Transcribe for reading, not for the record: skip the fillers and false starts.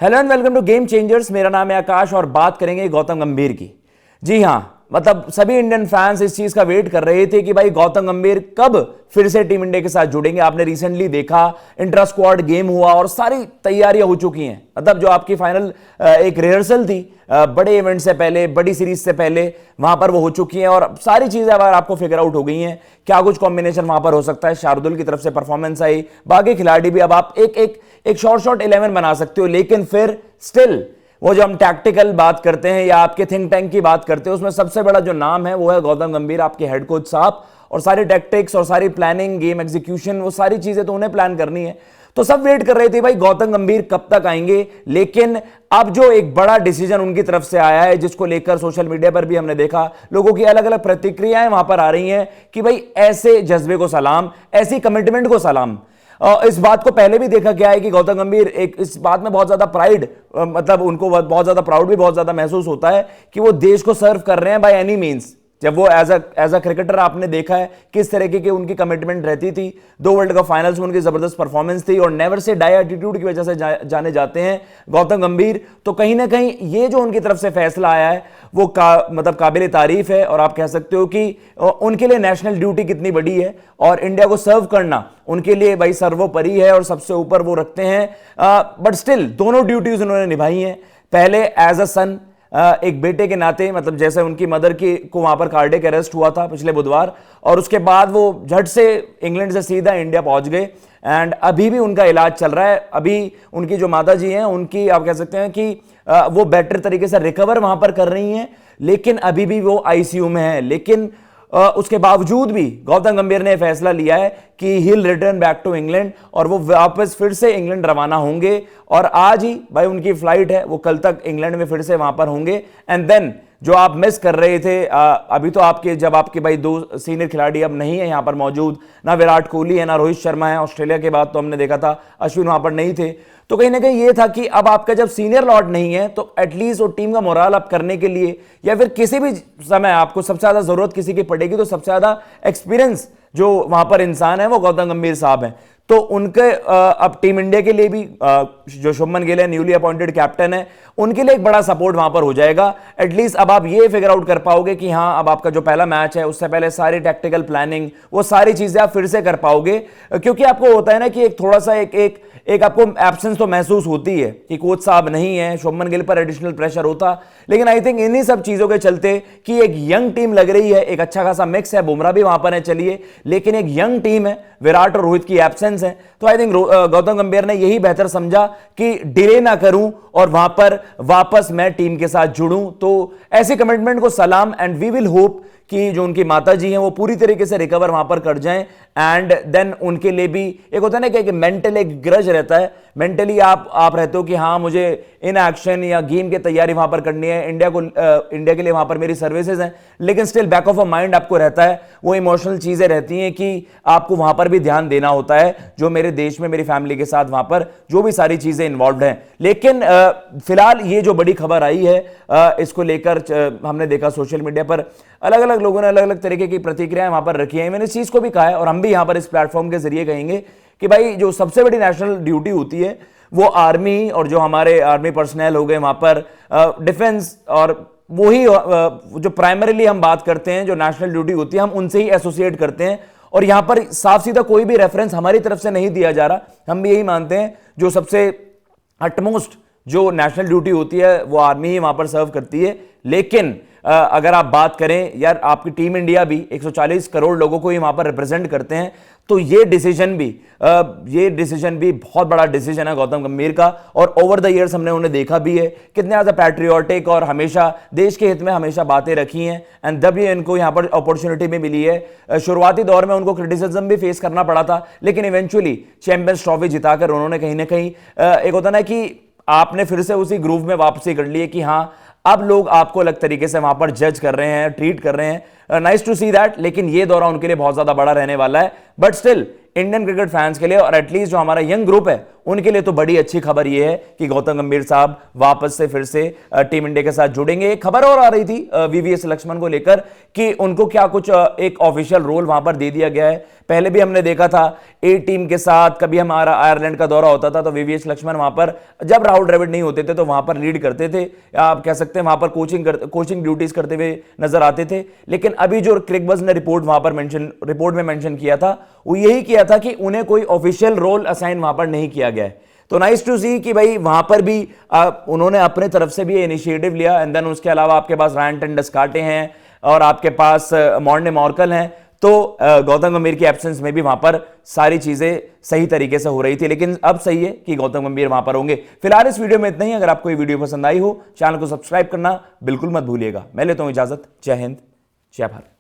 Hello and welcome to game changers. मेरा नाम है आकाश और बात करेंगे गौतम गंभीर की। जी हां, मतलब सभी इंडियन फैंस इस चीज का वेट कर रहे थे कि भाई गौतम गंभीर कब फिर से टीम इंडिया के साथ जुड़ेंगे। आपने रिसेंटली देखा इंट्रा स्क्वाड गेम हुआ और सारी तैयारियां हो चुकी हैं। मतलब जो आपकी फाइनल एक रिहर्सल थी बड़े इवेंट से पहले, बड़ी सीरीज से पहले, वहां पर वो हो चुकी हैं और सारी चीजें अब आपको फिगर आउट हो गई हैं। क्या कुछ कॉम्बिनेशन वहां पर हो सकता है। शार्दुल की तरफ से परफॉर्मेंस आई, बाकी खिलाड़ी भी, अब आप एक शॉर्ट 11 बना सकते हो। लेकिन फिर स्टिल वो जो हम टैक्टिकल बात करते हैं या आपके थिंक टैंक की बात करते हैं, उसमें सबसे बड़ा जो नाम है वो है गौतम गंभीर, आपके हेड कोच साहब। और सारी टैक्टिक्स और सारी प्लानिंग, गेम एग्जीक्यूशन, वो सारी चीजें तो उन्हें प्लान करनी है। तो सब वेट कर रहे थे भाई गौतम गंभीर कब तक आएंगे। लेकिन अब जो एक बड़ा डिसीजन उनकी तरफ से आया है, जिसको लेकर सोशल मीडिया पर भी हमने देखा लोगों की अलग अलग प्रतिक्रियाएं वहां पर आ रही हैं कि भाई ऐसे जज्बे को सलाम, ऐसी कमिटमेंट को सलाम। इस बात को पहले भी देखा गया है कि गौतम गंभीर एक इस बात में बहुत ज्यादा प्राइड, मतलब उनको बहुत ज्यादा प्राउड भी बहुत ज्यादा महसूस होता है कि वो देश को सर्व कर रहे हैं बाय एनी मींस। जब वो एज अ क्रिकेटर आपने देखा है किस तरीके की उनकी कमिटमेंट रहती थी। 2 वर्ल्ड कप फाइनल्स में उनकी जबरदस्त परफॉर्मेंस थी और नेवर से डाई एटीट्यूड की वजह से जाने जाते हैं गौतम गंभीर। तो कहीं ना कहीं ये जो उनकी तरफ से फैसला आया है वो मतलब काबिल तारीफ है। और आप कह सकते हो कि उनके लिए नेशनल ड्यूटी कितनी बड़ी है और इंडिया को सर्व करना उनके लिए भाई सर्वोपरि है और सबसे ऊपर वो रखते हैं। बट स्टिल दोनों ड्यूटीज उन्होंने निभाई हैं। पहले एज अ सन, एक बेटे के नाते, मतलब जैसे उनकी मदर की को वहां पर कार्डियक अरेस्ट हुआ था पिछले बुधवार, और उसके बाद वो झट से इंग्लैंड से सीधा इंडिया पहुंच गए एंड अभी भी उनका इलाज चल रहा है। अभी उनकी जो माता जी हैं उनकी आप कह सकते हैं कि वो बेटर तरीके से रिकवर वहां पर कर रही हैं, लेकिन अभी भी वो आईसीयू में है। लेकिन उसके बावजूद भी गौतम गंभीर ने फैसला लिया है कि he will return back to England और वो वापस फिर से इंग्लैंड रवाना होंगे। और आज ही भाई उनकी फ्लाइट है, वो कल तक इंग्लैंड में फिर से वहां पर होंगे। एंड देन जो आप मिस कर रहे थे अभी तो आपके, जब आपके भाई 2 सीनियर खिलाड़ी अब नहीं है यहां पर मौजूद, ना विराट कोहली है ना रोहित शर्मा है। ऑस्ट्रेलिया के बाद तो हमने देखा था अश्विन वहां पर नहीं थे। तो कहीं ना कहीं ये था कि अब आपका जब सीनियर लॉट नहीं है तो एटलीस्ट वो टीम का मोराल अप करने के लिए या फिर किसी भी समय आपको सबसे ज्यादा जरूरत किसी की पड़ेगी तो सबसे ज्यादा एक्सपीरियंस जो वहां पर इंसान है वो गौतम गंभीर साहब हैं। तो उनके अब टीम इंडिया के लिए भी जो शुभमन गिल है, न्यूली अपॉइंटेड कैप्टन है, उनके लिए एक बड़ा सपोर्ट वहां पर हो जाएगा। एटलीस्ट अब आप ये फिगर आउट कर पाओगे कि हाँ अब आपका जो पहला मैच है उससे पहले सारी टैक्टिकल प्लानिंग, वो सारी चीजें आप फिर से कर पाओगे। क्योंकि आपको होता है ना कि एक थोड़ा सा एक आपको एब्सेंस तो महसूस होती है कि कोच साहब नहीं है, शुभमन गिल पर एडिशनल प्रेशर होता। लेकिन आई थिंक इन्हीं सब चीजों के चलते कि एक यंग टीम लग रही है, एक अच्छा खासा मिक्स है, बुमराह भी वहां पर है चलिए, लेकिन एक यंग टीम है, विराट और रोहित की एब्सेंस है। तो आई थिंक गौतम गंभीर ने यही बेहतर समझा कि डिले ना करूं और वहां पर वापस मैं टीम के साथ जुड़ूं। तो ऐसी कमिटमेंट को सलाम एंड वी विल होप कि जो उनकी माता जी हैं वो पूरी तरीके से रिकवर वहां पर कर जाएं। एंड देन उनके लिए भी एक होता है ना कि मेंटल एक ग्रज रहता है, मेंटली आप रहते हो कि हाँ मुझे इन एक्शन या गेम की तैयारी वहां पर करनी है, इंडिया के लिए वहां पर मेरी सर्विसेज हैं, लेकिन still back of a mind आपको रहता है, वो इमोशनल चीजें रहती हैं कि आपको वहां पर भी ध्यान देना होता है जो मेरे देश में मेरी फैमिली के साथ वहां पर जो भी सारी चीजें इन्वॉल्व हैं। लेकिन फिलहाल ये जो बड़ी खबर आई है इसको लेकर हमने देखा सोशल मीडिया पर अलग अलग लोगों ने अलग अलग तरीके की प्रतिक्रियाएं वहां पर रखी हैं। मैंने इस चीज को भी कहा है और हम भी यहां पर इस प्लेटफॉर्म के जरिए कहेंगे कि भाई जो सबसे बड़ी नेशनल ड्यूटी होती है वो आर्मी और जो हमारे आर्मी पर्सनल हो गए वहां पर डिफेंस, और वही जो प्राइमरीली हम बात करते हैं जो नेशनल ड्यूटी होती है हम उनसे ही एसोसिएट करते हैं। और यहां पर साफ सीधा कोई भी रेफरेंस हमारी तरफ से नहीं दिया जा रहा। हम भी यही मानते हैं जो सबसे अटमोस्ट जो नेशनल ड्यूटी होती है वो आर्मी ही वहां पर सर्व करती है। लेकिन अगर आप बात करें यार, आपकी टीम इंडिया भी 140 करोड़ लोगों को ही वहां पर रिप्रेजेंट करते हैं, तो ये डिसीजन भी बहुत बड़ा डिसीजन है गौतम गंभीर का। और ओवर द इयर्स हमने उन्हें देखा भी है कितने ज्यादा पैट्रियोटिक और हमेशा देश के हित में हमेशा बातें रखी हैं। एंड जब ये इनको यहां पर अपॉर्चुनिटी भी मिली है, शुरुआती दौर में उनको क्रिटिसिज्म भी फेस करना पड़ा था, लेकिन इवेंचुअली चैंपियंस ट्रॉफी जिताकर उन्होंने कहीं ना कहीं एक होता ना कि आपने फिर से उसी ग्रूव में वापसी कर ली है कि हाँ अब लोग आपको अलग तरीके से वहां पर जज कर रहे हैं, ट्रीट कर रहे हैं। Nice to see that. लेकिन ये दौरा उनके लिए बहुत ज्यादा बड़ा रहने वाला है। But still Indian cricket fans के लिए और एटलीस्ट जो हमारा यंग ग्रुप है उनके लिए तो बड़ी अच्छी खबर यह है कि गौतम गंभीर साहब वापस से फिर से टीम इंडिया के साथ जुड़ेंगे। एक खबर और आ रही थी वीवीएस लक्ष्मण को लेकर कि उनको क्या कुछ एक ऑफिशियल रोल वहां पर दे दिया गया है। पहले भी हमने देखा था ए टीम के साथ, कभी हमारा आयरलैंड का दौरा होता था तो वीवीएस लक्ष्मण वहां पर, जब राहुल द्रविड़ नहीं होते थे तो वहां पर लीड करते थे, आप कह सकते हैं वहां पर कोचिंग ड्यूटीज करते हुए नजर आते थे। लेकिन अभी जो क्रिकबज़ ने रिपोर्ट में मेंशन किया था वो यही किया था कि उन्हें कोई ऑफिशियल रोल असाइन वहां पर नहीं किया गया है। तो नाइस टू सी कि भाई वहां पर भी उन्होंने अपने तरफ से भी इनिशिएटिव लिया। एंड देन उसके अलावा आपके पास रायन टेंडुलकर हैं और आपके पास मॉर्ने मॉर्कल हैं। तो गौतम गंभीर की एब्सेंस में भी वहां पर सारी चीजें सही तरीके से हो रही थी, लेकिन अब सही है कि गौतम गंभीर वहां पर होंगे। फिलहाल इस वीडियो में इतना ही। अगर आपको ये वीडियो पसंद आई हो, चैनल को सब्सक्राइब करना बिल्कुल मत भूलिएगा। मैं लेता हूं इजाजत। जय हिंद, जय भारत।